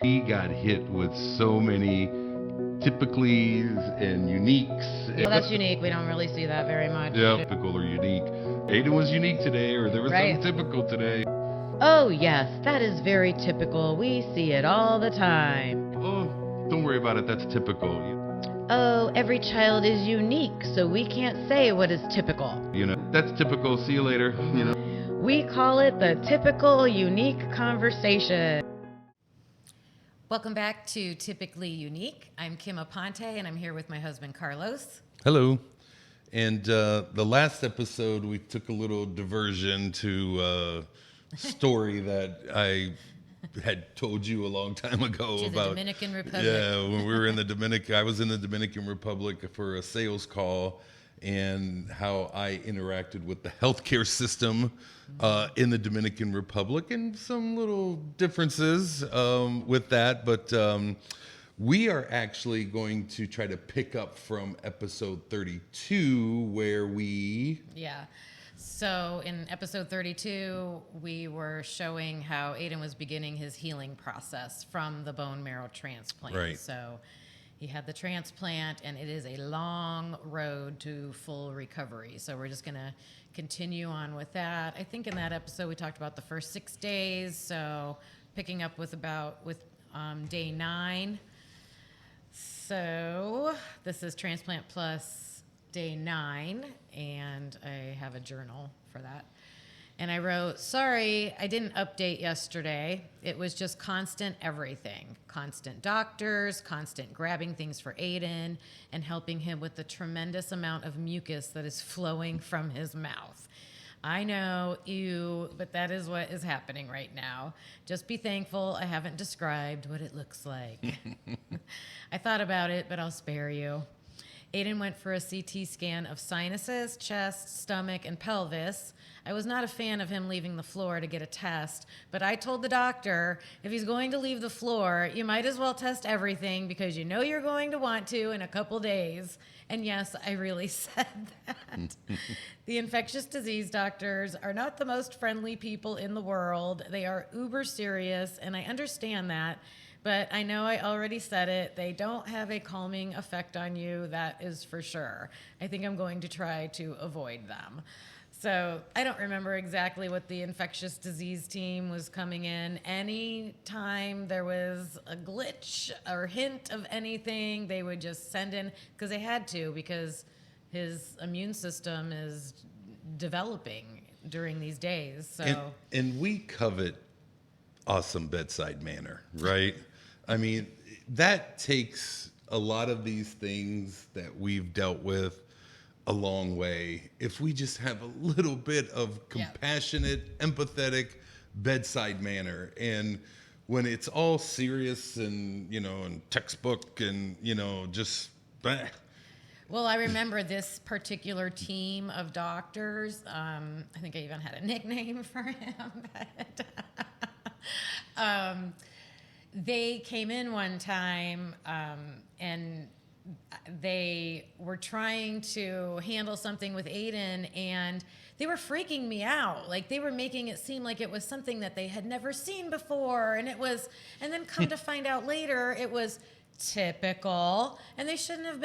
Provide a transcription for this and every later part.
He got hit with so many typicallys and uniques. Well, that's unique. We don't really see that very much. Yeah, typical or unique. Aiden was unique today, or there was Right. something typical today. Oh, yes, that is very typical. We see it all the time. Oh, don't worry about it. That's typical. Oh, every child is unique, so we can't say what is typical. That's typical. See you later. We call it the typical unique conversation. Welcome back to Typically Unique. I'm Kim Aponte, and I'm here with my husband, Carlos. Hello. And the last episode, we took a little diversion to a story that I had told you a long time ago To about the Dominican Republic. Yeah, when we were in the Dominican, I was in the Dominican Republic for a sales call, and how I interacted with the healthcare system in the Dominican Republic, and some little differences with that. But we are actually going to try to pick up from episode 32, where we... Yeah. So in episode 32, we were showing how Aiden was beginning his healing process from the bone marrow transplant. Right. So he had the transplant, and it is a long road to full recovery. So we're just going to continue on with that. I think in that episode we talked about the first 6 days. So picking up with day 9. So this is Transplant Plus day 9, and I have a journal for that. And I wrote, sorry, I didn't update yesterday. It was just constant everything. Constant doctors, constant grabbing things for Aiden, and helping him with the tremendous amount of mucus that is flowing from his mouth. I know, but that is what is happening right now. Just be thankful I haven't described what it looks like. I thought about it, but I'll spare you. Aiden went for a CT scan of sinuses, chest, stomach, and pelvis. I was not a fan of him leaving the floor to get a test, but I told the doctor, if he's going to leave the floor, you might as well test everything because you know you're going to want to in a couple days. And yes, I really said that. The infectious disease doctors are not the most friendly people in the world. They are uber serious, and I understand that. But I know I already said it. They don't have a calming effect on you, that is for sure. I think I'm going to try to avoid them. So I don't remember exactly what the infectious disease team was coming in. Anytime there was a glitch or hint of anything, they would just send in, because they had to, because his immune system is developing during these days. So And we covet awesome bedside manner, right? I mean, that takes a lot of these things that we've dealt with a long way. If we just have a little bit of compassionate, empathetic bedside manner, and when it's all serious and, and textbook and, just... Well, I remember this particular team of doctors. I think I even had a nickname for him. They came in one time and they were trying to handle something with Aiden, and they were freaking me out. Like, they were making it seem like it was something that they had never seen before, and then come to find out later, it was typical, and they shouldn't have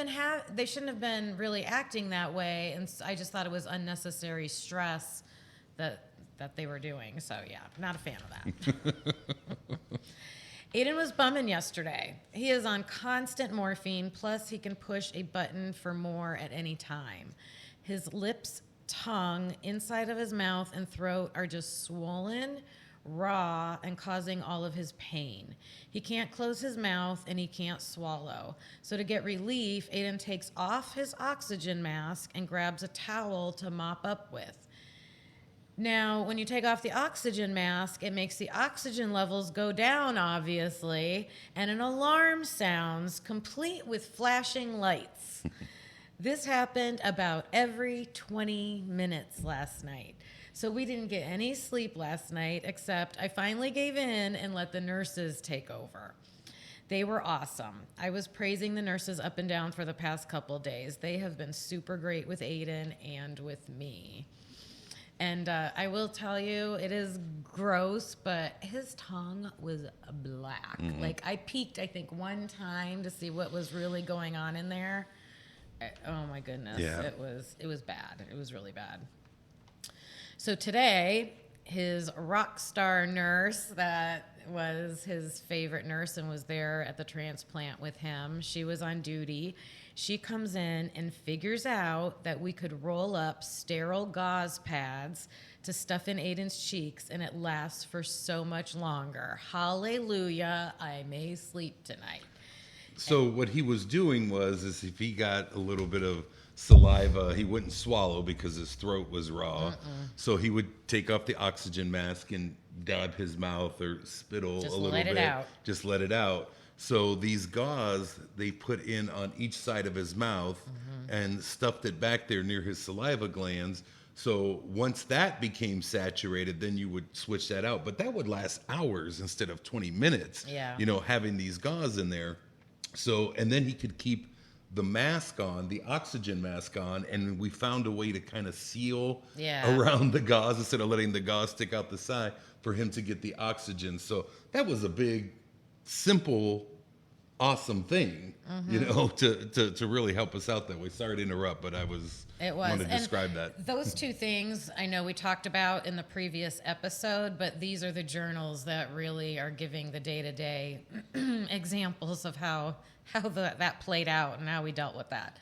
been really acting that way. And I just thought it was unnecessary stress that they were doing. So yeah, not a fan of that. Aiden was bumming yesterday. He is on constant morphine, plus he can push a button for more at any time. His lips, tongue, inside of his mouth, and throat are just swollen, raw, and causing all of his pain. He can't close his mouth, and he can't swallow. So to get relief, Aiden takes off his oxygen mask and grabs a towel to mop up with. Now, when you take off the oxygen mask, it makes the oxygen levels go down, obviously, and an alarm sounds, complete with flashing lights. This happened about every 20 minutes last night. So we didn't get any sleep last night, except I finally gave in and let the nurses take over. They were awesome. I was praising the nurses up and down for the past couple days. They have been super great with Aiden and with me. And I will tell you, it is gross, but his tongue was black. Like, I peeked, I think, one time to see what was really going on in there. Oh my goodness. Yeah. It was bad. It was really bad. So today, his rock star nurse that was his favorite nurse and was there at the transplant with him, she was on duty. She comes in and figures out that we could roll up sterile gauze pads to stuff in Aiden's cheeks, and it lasts for so much longer. Hallelujah, I may sleep tonight. So what he was doing is if he got a little bit of saliva, he wouldn't swallow because his throat was raw. So he would take off the oxygen mask and dab his mouth or spittle Just a little let bit. it out. Just let it out. So these gauze they put in on each side of his mouth and stuffed it back there near his saliva glands. So once that became saturated, then you would switch that out. But that would last hours instead of 20 minutes. Yeah. You know, having these gauze in there. So, and then he could keep the mask on, the oxygen mask on, and we found a way to kind of seal around the gauze instead of letting the gauze stick out the side for him to get the oxygen. So that was a big, simple, awesome thing, you know, to really help us out that way. Sorry to interrupt, but I want to describe that. Those two things I know we talked about in the previous episode, but these are the journals that really are giving the day-to-day examples of how that played out and how we dealt with that.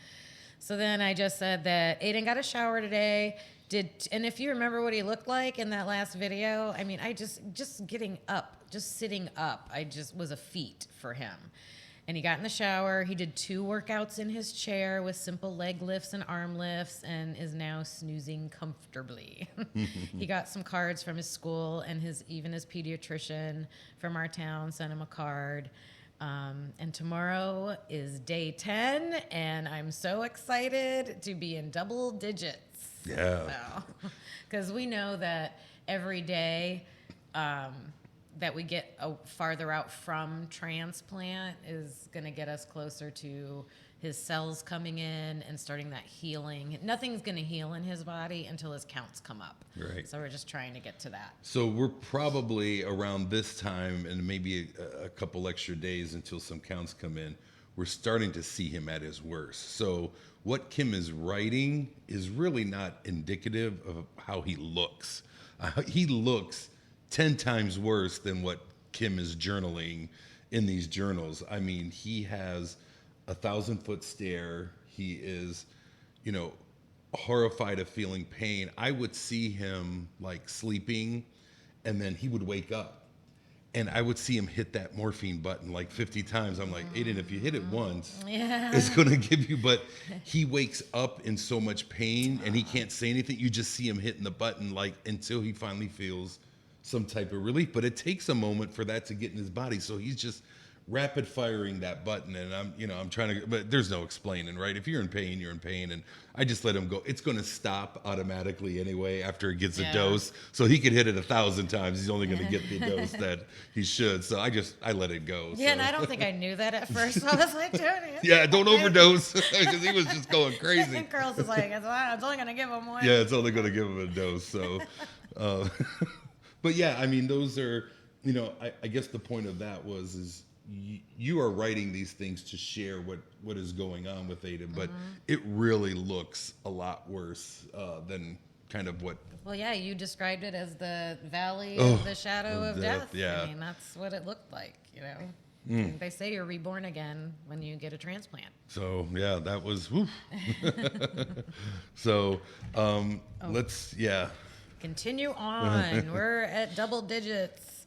So then I just said that Aiden got a shower today. And if you remember what he looked like in that last video, I mean, I just getting up, just sitting up, I just was a feat for him. And he got in the shower. He did 2 workouts in his chair with simple leg lifts and arm lifts and is now snoozing comfortably. He got some cards from his school, and even his pediatrician from our town sent him a card. And tomorrow is day 10, and I'm so excited to be in double digits. Yeah. Because we know that every day that we get farther out from transplant is going to get us closer to his cells coming in and starting that healing. Nothing's going to heal in his body until his counts come up. Right. So we're just trying to get to that. So we're probably around this time and maybe a couple extra days until some counts come in, we're starting to see him at his worst. So what Kim is writing is really not indicative of how he looks. He looks 10 times worse than what Kim is journaling in these journals. I mean, he has a 1,000-foot stare. He is, you know, horrified of feeling pain. I would see him like sleeping, and then he would wake up. And I would see him hit that morphine button like 50 times. I'm like, Aiden, if you hit it once, it's going to give you. But he wakes up in so much pain, and he can't say anything. You just see him hitting the button like until he finally feels some type of relief. But it takes a moment for that to get in his body. So he's just rapid firing that button, and I'm trying to, but there's no explaining, right? If you're in pain, you're in pain, and I just let him go. It's going to stop automatically anyway after it gets a dose. So he could hit it 1,000 times. He's only going to get the dose that he should. So I let it go. Yeah, and I don't think I knew that at first. I was like, don't overdose, because he was just going crazy. And Carlos was like, it's only going to give him one. Yeah, it's only going to give him a dose. So, but yeah, I mean, those are, I guess the point of that is you are writing these things to share what is going on with Aiden, but it really looks a lot worse than kind of what. Well, yeah, you described it as the valley of the shadow of death. Yeah. I mean, that's what it looked like, And they say you're reborn again when you get a transplant. So, yeah, that was, whew. So, let's, Continue on. We're at double digits.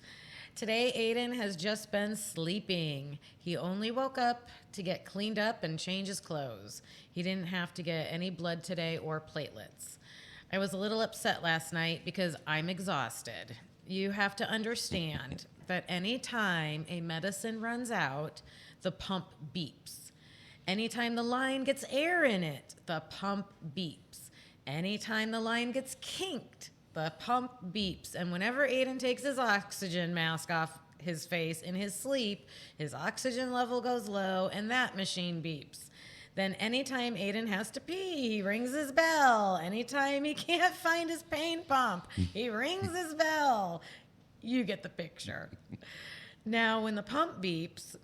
Today, Aiden has just been sleeping. He only woke up to get cleaned up and change his clothes. He didn't have to get any blood today or platelets. I was a little upset last night because I'm exhausted. You have to understand that anytime a medicine runs out, the pump beeps. Anytime the line gets air in it, the pump beeps. Anytime the line gets kinked, the pump beeps. And whenever Aiden takes his oxygen mask off his face in his sleep, his oxygen level goes low and that machine beeps. Then anytime Aiden has to pee, he rings his bell. Anytime he can't find his pain pump, he rings his bell. You get the picture. Now, when the pump beeps,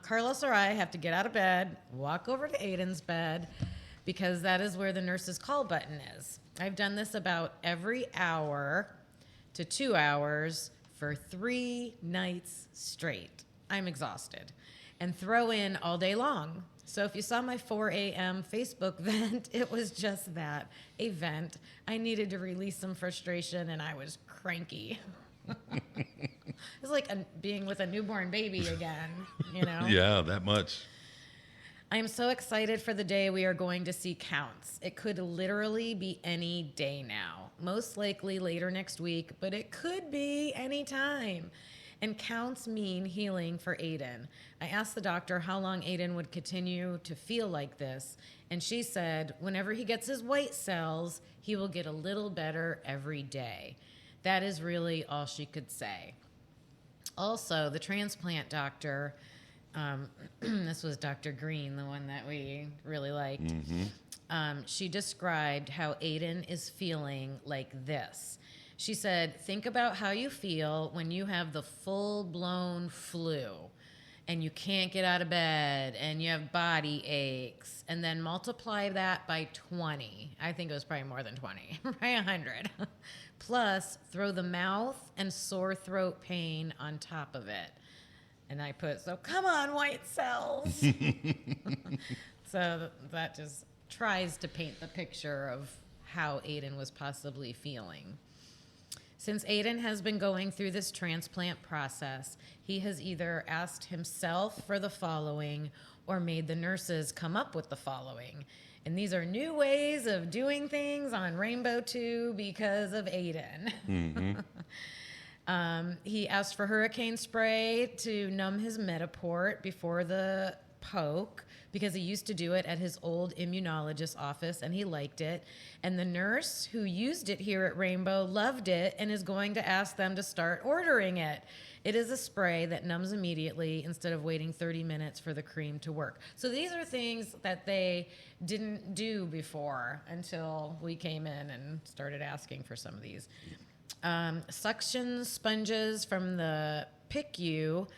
Carlos or I have to get out of bed, walk over to Aiden's bed, because that is where the nurse's call button is. I've done this about every hour to 2 hours for 3 nights straight. I'm exhausted. And throw in all day long. So if you saw my 4 a.m. Facebook vent, it was just that, a vent. I needed to release some frustration, and I was cranky. It's like being with a newborn baby again, you know? Yeah, that much. I am so excited for the day we are going to see Counts. It could literally be any day now. Most likely later next week, but it could be any time. And Counts mean healing for Aiden. I asked the doctor how long Aiden would continue to feel like this, and she said whenever he gets his white cells, he will get a little better every day. That is really all she could say. Also, the transplant doctor, this was Dr. Green, the one that we really liked, she described how Aiden is feeling like this. She said, think about how you feel when you have the full-blown flu and you can't get out of bed and you have body aches, and then multiply that by 20. I think it was probably more than 20, right? 100. Plus, throw the mouth and sore throat pain on top of it. And I put, so come on, white cells. So that just tries to paint the picture of how Aiden was possibly feeling. Since Aiden has been going through this transplant process, he has either asked himself for the following or made the nurses come up with the following. And these are new ways of doing things on Rainbow 2 because of Aiden. He asked for hurricane spray to numb his Metaport before the poke, because he used to do it at his old immunologist's office and he liked it. And the nurse who used it here at Rainbow loved it and is going to ask them to start ordering it. It is a spray that numbs immediately instead of waiting 30 minutes for the cream to work. So these are things that they didn't do before until we came in and started asking for some of these. Suction sponges from the PICU.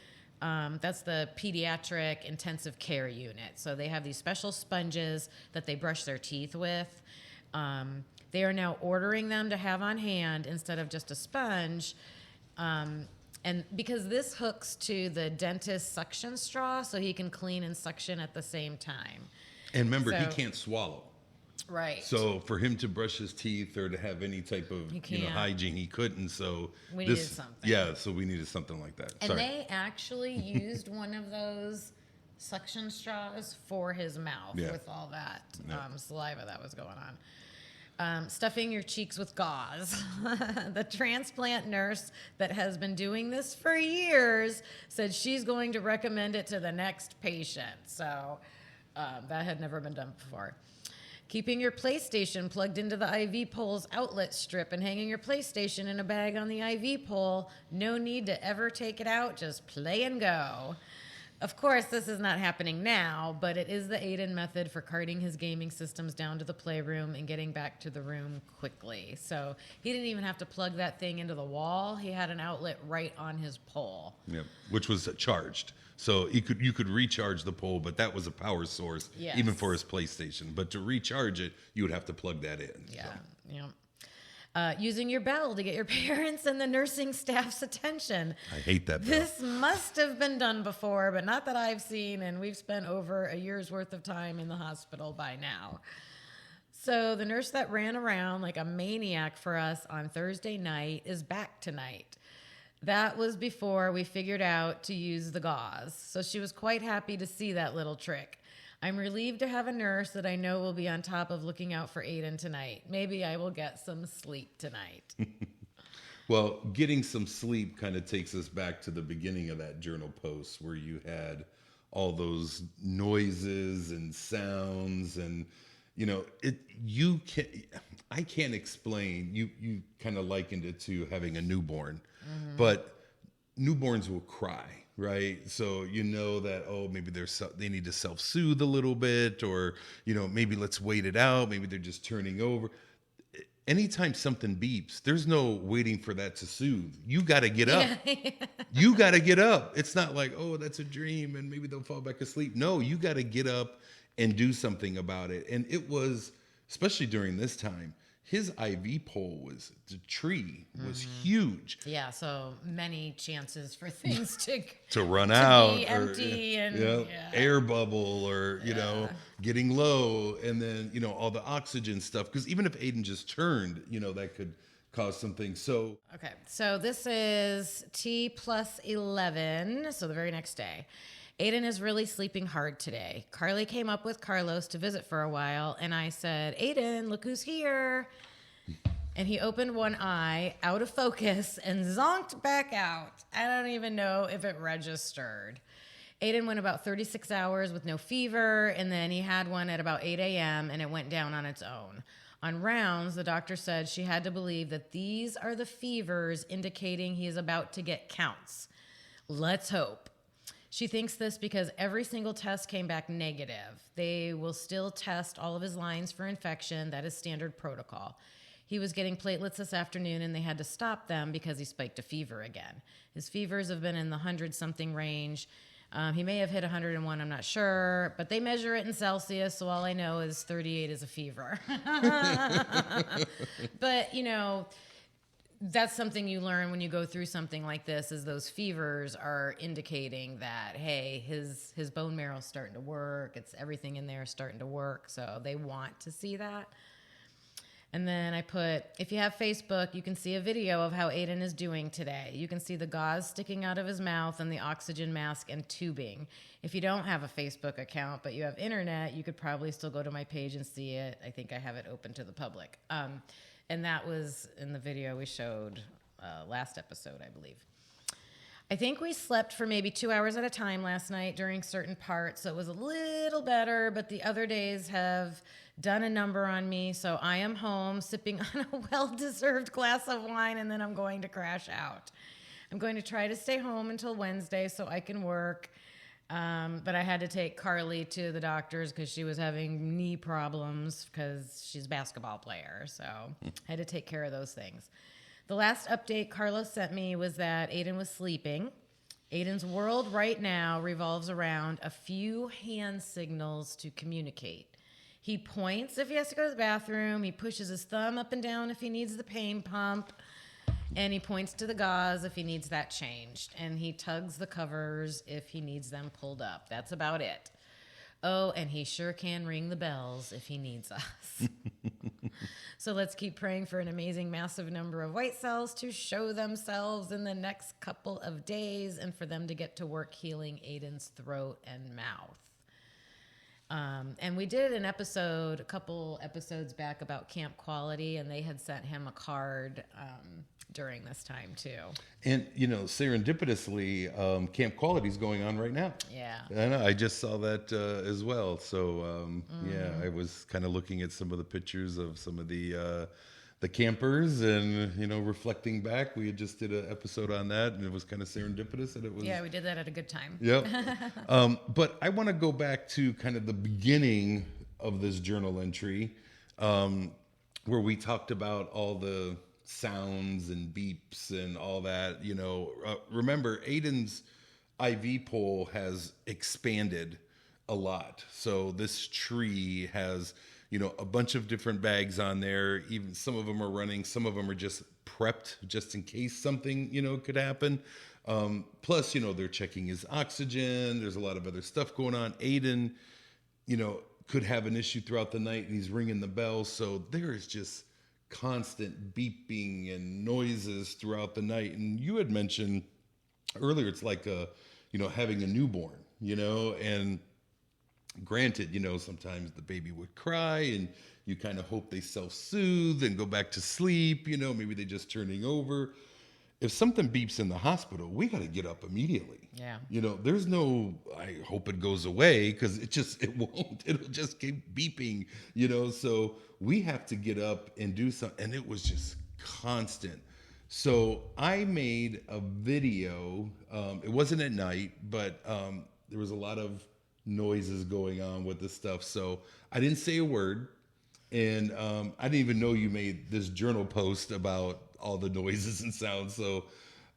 That's the pediatric intensive care unit. So they have these special sponges that they brush their teeth with. They are now ordering them to have on hand instead of just a sponge. And because this hooks to the dentist's suction straw, so he can clean and suction at the same time. And remember, he can't swallow. Right. So for him to brush his teeth or to have any type of hygiene, he couldn't. So we needed something. Yeah, so we needed something like that. And they actually used one of those suction straws for his mouth with all that saliva that was going on. Stuffing your cheeks with gauze. The transplant nurse that has been doing this for years said she's going to recommend it to the next patient. So that had never been done before. Keeping your PlayStation plugged into the IV pole's outlet strip and hanging your PlayStation in a bag on the IV pole. No need to ever take it out. Just play and go. Of course, this is not happening now, but it is the Aiden method for carting his gaming systems down to the playroom and getting back to the room quickly. So he didn't even have to plug that thing into the wall. He had an outlet right on his pole. Yeah, which was charged. So you could recharge the pole, but that was a power source, even for his PlayStation. But to recharge it, you would have to plug that in. Yeah, yeah. Using your bell to get your parents and the nursing staff's attention. I hate that bell. This must have been done before, but not that I've seen, and we've spent over a year's worth of time in the hospital by now. So the nurse that ran around like a maniac for us on Thursday night is back tonight. That was before we figured out to use the gauze. So she was quite happy to see that little trick. I'm relieved to have a nurse that I know will be on top of looking out for Aiden tonight. Maybe I will get some sleep tonight. Well, getting some sleep kind of takes us back to the beginning of that journal post where you had all those noises and sounds and, I can't explain. You kind of likened it to having a newborn, but newborns will cry. right? So you know that, oh, maybe they need to self-soothe a little bit, or maybe let's wait it out. Maybe they're just turning over. Anytime something beeps, there's no waiting for that to soothe. You got to get up. You got to get up. It's not like, oh, that's a dream and maybe they'll fall back asleep. No, you got to get up and do something about it. And it was, especially during this time, his IV pole the tree was huge. Yeah, so many chances for things to run out, be empty, and air bubble, or getting low, and then all the oxygen stuff. Because even if Aiden just turned, that could cause something. So okay, so this is T plus 11, so the very next day. Aiden is really sleeping hard today. Carly came up with Carlos to visit for a while, and I said, Aiden, look who's here. And he opened one eye out of focus and zonked back out. I don't even know if it registered. Aiden went about 36 hours with no fever, and then he had one at about 8 a.m., and it went down on its own. On rounds, the doctor said she had to believe that these are the fevers indicating he is about to get counts. Let's hope. She thinks this because every single test came back negative. They will still test all of his lines for infection. That is standard protocol. He was getting platelets this afternoon, and they had to stop them because he spiked a fever again. His fevers have been in the 100-something range. He may have hit 101, I'm not sure, but they measure it in Celsius, so all I know is 38 is a fever. But, that's something you learn when you go through something like this, is those fevers are indicating that, hey, his bone marrow's starting to work. It's everything in there is starting to work. So they want to see that. And then I put, if you have Facebook, you can see a video of how Aiden is doing today. You can see the gauze sticking out of his mouth and the oxygen mask and tubing. If you don't have a Facebook account, but you have internet, you could probably still go to my page and see it. I think I have it open to the public. And that was in the video we showed last episode, I believe. I think we slept for maybe 2 hours at a time last night during certain parts, so it was a little better, but the other days have done a number on me, so I am home sipping on a well-deserved glass of wine, and then I'm going to crash out. I'm going to try to stay home until Wednesday so I can work. But I had to take Carly to the doctors because she was having knee problems because she's a basketball player. So I had to take care of those things. The last update Carlos sent me was that Aiden was sleeping. Aiden's world right now revolves around a few hand signals to communicate. He points if he has to go to the bathroom. He pushes his thumb up and down if he needs the pain pump. And he points to the gauze if he needs that changed. And he tugs the covers if he needs them pulled up. That's about it. Oh, and he sure can ring the bells if he needs us. So let's keep praying for an amazing, massive number of white cells to show themselves in the next couple of days and for them to get to work healing Aiden's throat and mouth. And we did an episode, a couple episodes back, about Camp Quality, and they had sent him a card during this time too. And serendipitously, Camp Quality is going on right now. Yeah, I know. I just saw that as well. So yeah, I was kind of looking at some of the pictures of some of the campers, and reflecting back. We had just did an episode on that, and it was kind of serendipitous, and it was. Yeah, we did that at a good time. Yep. But I want to go back to kind of the beginning of this journal entry, where we talked about all the sounds and beeps and all that. Remember, Aiden's IV pole has expanded a lot. So this tree has, a bunch of different bags on there. Even some of them are running, some of them are just prepped just in case something, could happen. Plus, they're checking his oxygen. There's a lot of other stuff going on. Aiden, could have an issue throughout the night, and he's ringing the bell. So there is just constant beeping and noises throughout the night. And you had mentioned earlier, it's like having a newborn, and granted, sometimes the baby would cry and you kind of hope they self-soothe and go back to sleep, maybe they're just turning over. If something beeps in the hospital, we got to get up immediately. Yeah. There's no, I hope it goes away, because it won't. It'll just keep beeping, so we have to get up and do something. And it was just constant. So I made a video. It wasn't at night, but there was a lot of noises going on with this stuff. So I didn't say a word. And I didn't even know you made this journal post about all the noises and sounds. So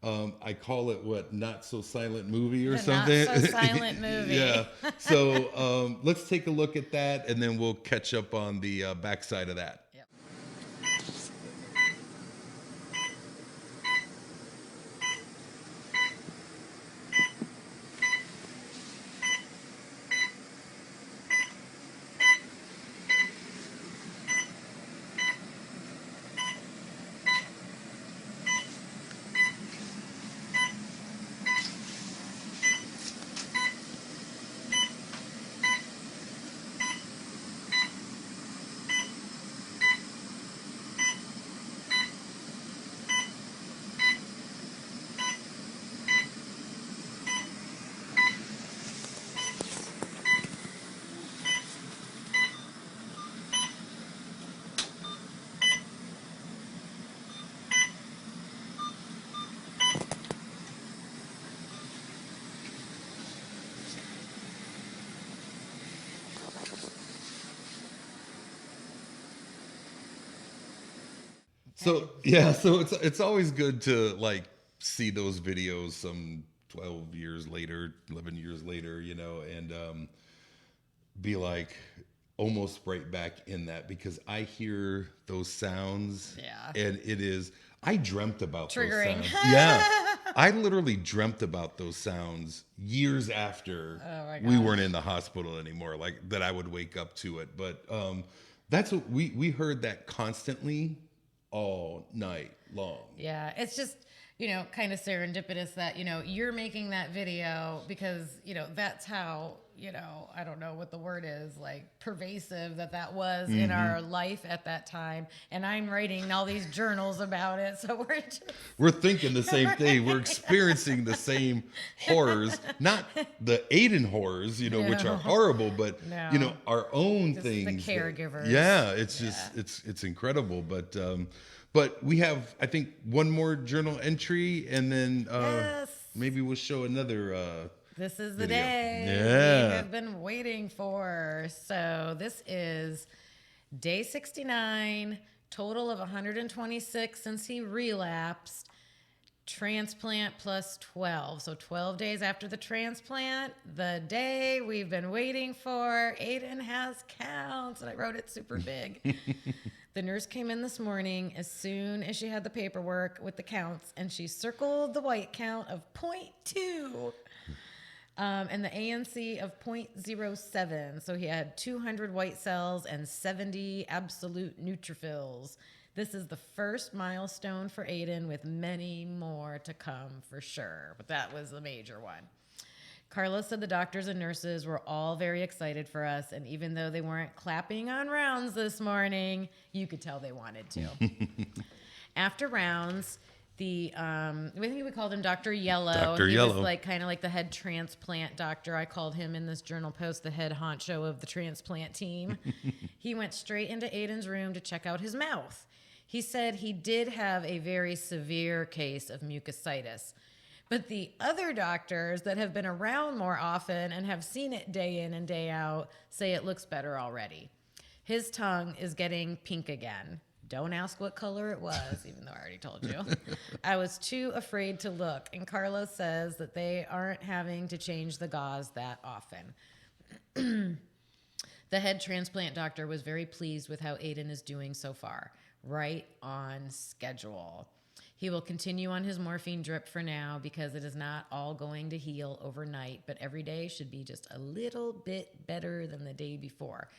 I call it what, Not So Silent Movie or The something. Not So Silent Movie. Yeah. So let's take a look at that, and then we'll catch up on the backside of that. Yep. So yeah, so it's always good to like see those videos some 12 years later, 11 years later, and be like almost right back in that, because I hear those sounds. Yeah. And I dreamt about Triggering. those sounds. Yeah. I literally dreamt about those sounds years after my we gosh. weren't in the hospital anymore, like that I would wake up to it. But that's what we heard that constantly all night long. Yeah, it's just, kind of serendipitous that, you're making that video because, that's how, I don't know what the word is, like pervasive that was in our life at that time. And I'm writing all these journals about it. So We're thinking the same thing. We're experiencing the same horrors, not the Aiden horrors, which are horrible, but No. our own Just the things. caregivers. Yeah, it's just it's incredible. But we have, I think, one more journal entry, and then Yes. maybe we'll show another. This is the Video. day Yeah. we have been waiting for. So this is day 69, total of 126 since he relapsed. Transplant plus 12. So 12 days after the transplant, the day we've been waiting for. Aiden has counts. And I wrote it super big. The nurse came in this morning as soon as she had the paperwork with the counts, and she circled the white count of 0.2. And the ANC of 0.07. So he had 200 white cells and 70 absolute neutrophils. This is the first milestone for Aiden, with many more to come for sure. But that was the major one. Carlos said the doctors and nurses were all very excited for us. And even though they weren't clapping on rounds this morning, you could tell they wanted to. After rounds, I think we called him Dr. Yellow. Dr. He Yellow. was like kind of like the head transplant doctor. I called him in this journal post the head honcho of the transplant team. He went straight into Aiden's room to check out his mouth. He said he did have a very severe case of mucositis. But the other doctors that have been around more often and have seen it day in and day out say it looks better already. His tongue is getting pink again. Don't ask what color it was, even though I already told you. I was too afraid to look. And Carlos says that they aren't having to change the gauze that often. The head transplant doctor was very pleased with how Aiden is doing so far. Right on schedule. He will continue on his morphine drip for now because it is not all going to heal overnight, but every day should be just a little bit better than the day before.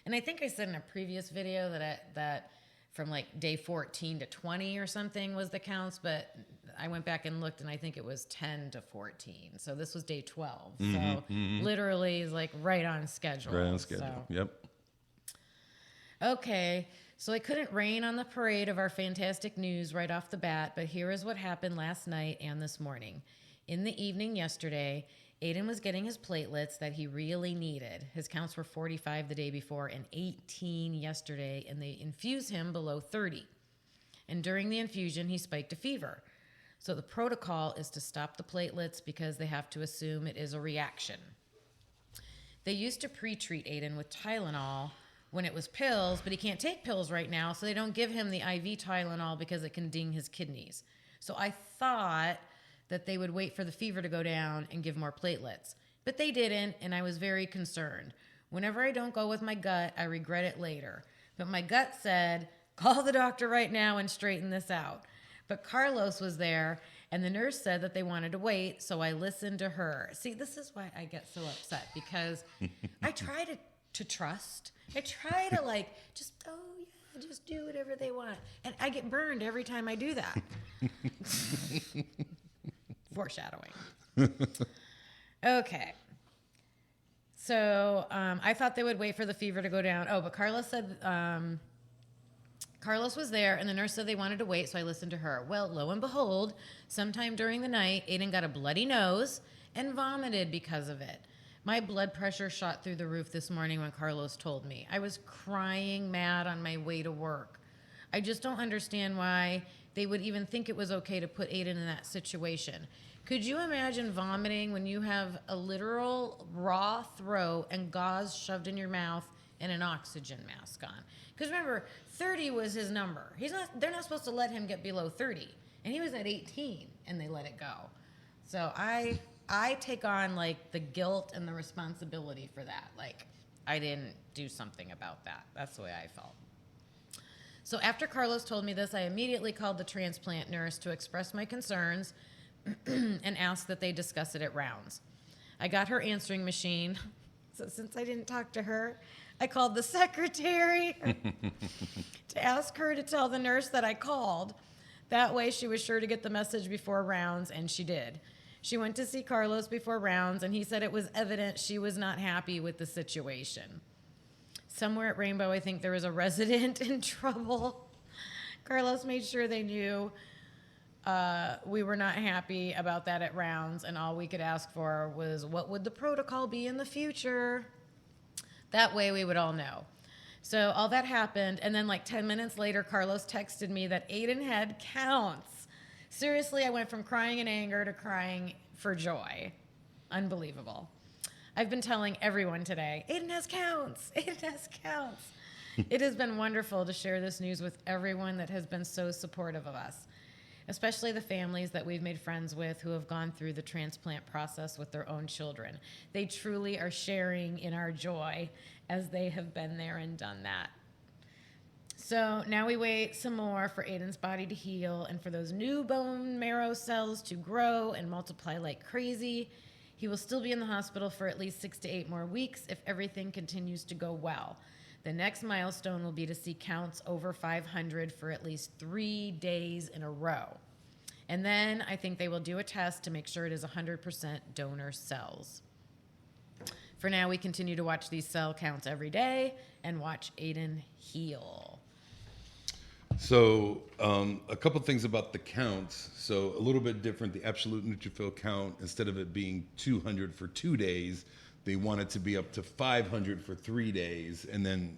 And I think I said in a previous video that from like day 14 to 20 or something was the counts, but I went back and looked and I think it was 10 to 14. So this was day 12. So literally is like right on schedule. Right on schedule. So. Yep. Okay, so I couldn't rain on the parade of our fantastic news right off the bat, but here is what happened last night and this morning. In the evening yesterday, Aiden was getting his platelets that he really needed. His counts were 45 the day before and 18 yesterday, and they infused him below 30. and during the infusion, he spiked a fever. So the protocol is to stop the platelets because they have to assume it is a reaction. They used to pre-treat Aiden with Tylenol when it was pills, but he can't take pills right now, so they don't give him the IV Tylenol because it can ding his kidneys. So I thought that they would wait for the fever to go down and give more platelets. But they didn't, and I was very concerned. Whenever I don't go with my gut, I regret it later. But my gut said, call the doctor right now and straighten this out. But Carlos was there, and the nurse said that they wanted to wait, so I listened to her. See, this is why I get so upset, because I try to trust. I try to just do whatever they want. And I get burned every time I do that. Foreshadowing. Okay. So I thought they would wait for the fever to go down. Oh, but Carlos said, Carlos was there, and the nurse said they wanted to wait, so I listened to her. Well, lo and behold, sometime during the night, Aiden got a bloody nose and vomited because of it. My blood pressure shot through the roof this morning when Carlos told me. I was crying mad on my way to work. I just don't understand why they would even think it was okay to put Aiden in that situation. Could you imagine vomiting when you have a literal raw throat and gauze shoved in your mouth and an oxygen mask on? Because remember, 30 was his number. They're not supposed to let him get below 30. And he was at 18 and they let it go. So I take on the guilt and the responsibility for that. I didn't do something about that. That's the way I felt. So after Carlos told me this, I immediately called the transplant nurse to express my concerns and asked that they discuss it at rounds. I got her answering machine. So since I didn't talk to her, I called the secretary to ask her to tell the nurse that I called. That way she was sure to get the message before rounds, and she did. She went to see Carlos before rounds, and he said it was evident she was not happy with the situation. Somewhere at Rainbow, I think there was a resident in trouble. Carlos made sure they knew we were not happy about that at rounds, and all we could ask for was, what would the protocol be in the future? That way we would all know. So all that happened, and then 10 minutes later, Carlos texted me that Aiden had counts. Seriously, I went from crying in anger to crying for joy. Unbelievable. I've been telling everyone today, Aiden has counts. Aiden has counts. It has been wonderful to share this news with everyone that has been so supportive of us, especially the families that we've made friends with who have gone through the transplant process with their own children. They truly are sharing in our joy as they have been there and done that. So now we wait some more for Aiden's body to heal and for those new bone marrow cells to grow and multiply like crazy. He will still be in the hospital for at least 6 to 8 more weeks if everything continues to go well. The next milestone will be to see counts over 500 for at least 3 days in a row. And then I think they will do a test to make sure it is 100% donor cells. For now, we continue to watch these cell counts every day and watch Aiden heal. So a couple things about the counts. So a little bit different, the absolute neutrophil count, instead of it being 200 for 2 days, they want it to be up to 500 for 3 days, and then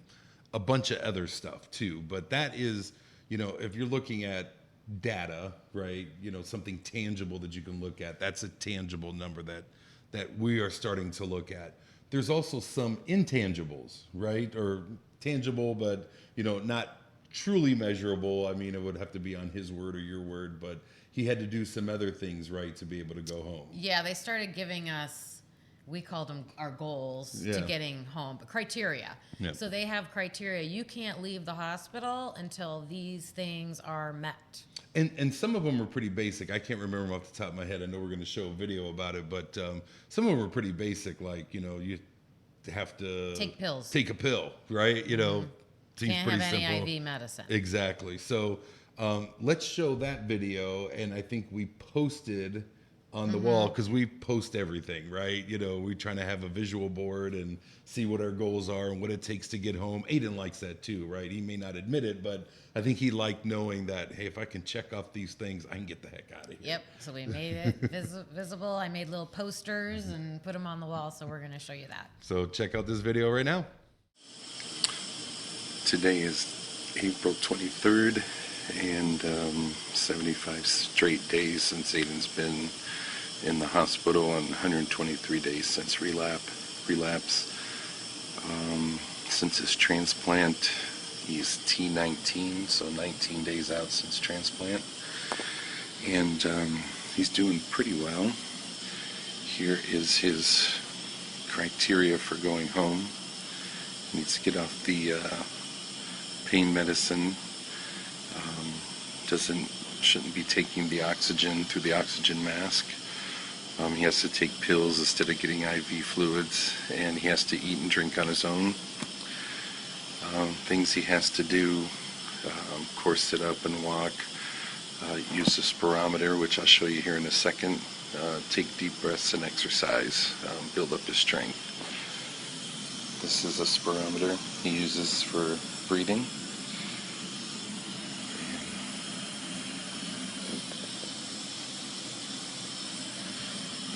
a bunch of other stuff too. But that is, if you're looking at data, right, something tangible that you can look at, that's a tangible number that we are starting to look at. There's also some intangibles, right, or tangible, but, not truly measurable. I mean, it would have to be on his word or your word, but he had to do some other things, right, to be able to go home. Yeah, they started giving us, we called them our goals to getting home, but criteria. Yeah. So they have criteria. You can't leave the hospital until these things are met. And some of them are pretty basic. I can't remember them off the top of my head. I know we're going to show a video about it, but some of them are pretty basic, like, you have to take pills. Take a pill, right? Seems Can't pretty have any simple. IV medicine. Exactly. So let's show that video, and I think we posted on the wall, because we post everything, right? We're trying to have a visual board and see what our goals are and what it takes to get home. Aiden likes that too, right? He may not admit it, but I think he liked knowing that, hey, if I can check off these things, I can get the heck out of here. Yep. So we made it visible. I made little posters and put them on the wall, so we're going to show you that. So check out this video right now. Today is April 23rd, and 75 straight days since Aiden's been in the hospital, and 123 days since relapse. Since his transplant, he's T19, so 19 days out since transplant, and he's doing pretty well. Here is his criteria for going home. He needs to get off the pain medicine. Shouldn't be taking the oxygen through the oxygen mask. He has to take pills instead of getting IV fluids, and he has to eat and drink on his own. Things he has to do: of course, sit up and walk, use the spirometer, which I'll show you here in a second, take deep breaths and exercise, build up his strength. This is a spirometer he uses for breathing.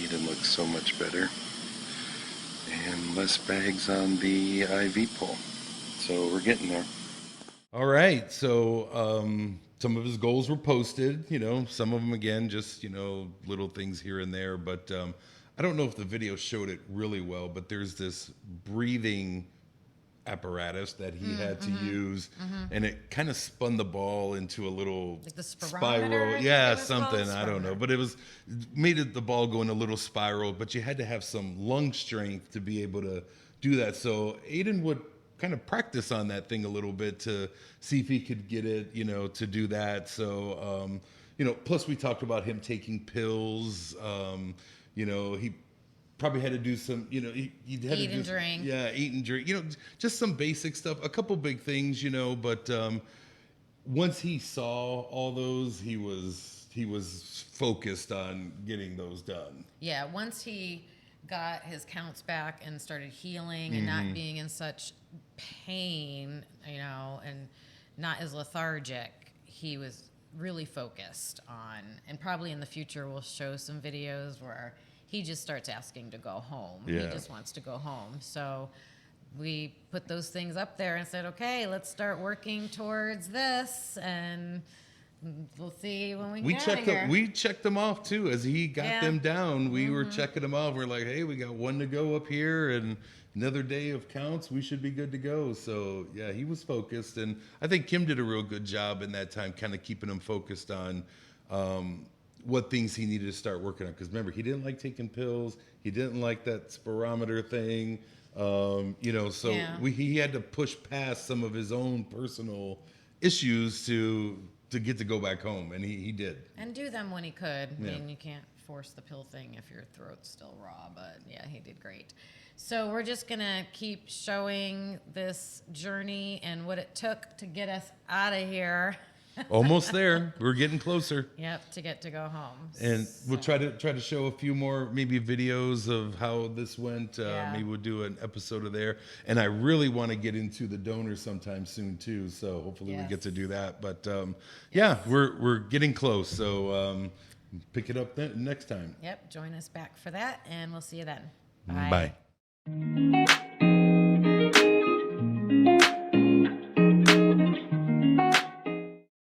Eden looks so much better, and less bags on the IV pole. So we're getting there. All right. So some of his goals were posted, some of them, again, just, little things here and there. But I don't know if the video showed it really well, but there's this breathing apparatus that he had to use, and it kind of spun the ball into a little Like the spiral. Yeah, something. I don't know. But it made the ball go in a little spiral, but you had to have some lung strength to be able to do that. So Aiden would kind of practice on that thing a little bit to see if he could get it, to do that. So, plus we talked about him taking pills. He probably had to do some, he had Eat to and drink. Yeah, eat and drink. Just some basic stuff. A couple big things, but once he saw all those, he was focused on getting those done. Yeah, once he got his counts back and started healing and not being in such pain, and not as lethargic, he was really focused on, and probably in the future we'll show some videos where he just starts asking to go home. Yeah. He just wants to go home. So we put those things up there and said, okay, let's start working towards this, and we'll see when we get out of here. We checked them off too as he got them down. We were checking them off. We're like, hey, we got one to go up here, and another day of counts. We should be good to go. So yeah, he was focused, and I think Kim did a real good job in that time, kind of keeping him focused on what things he needed to start working on. Because remember, he didn't like taking pills. He didn't like that spirometer thing. He had to push past some of his own personal issues to get to go back home, and he did. And do them when he could. Yeah. I mean, you can't force the pill thing if your throat's still raw, but yeah, he did great. So we're just going to keep showing this journey and what it took to get us out of here. Almost there. We're getting closer. Yep, to get to go home. And we'll try to show a few more maybe videos of how this went. Maybe we'll do an episode of there. And I really want to get into the donors sometime soon too. So hopefully we get to do that. But we're getting close. So pick it up next time. Yep, join us back for that, and we'll see you then. Bye.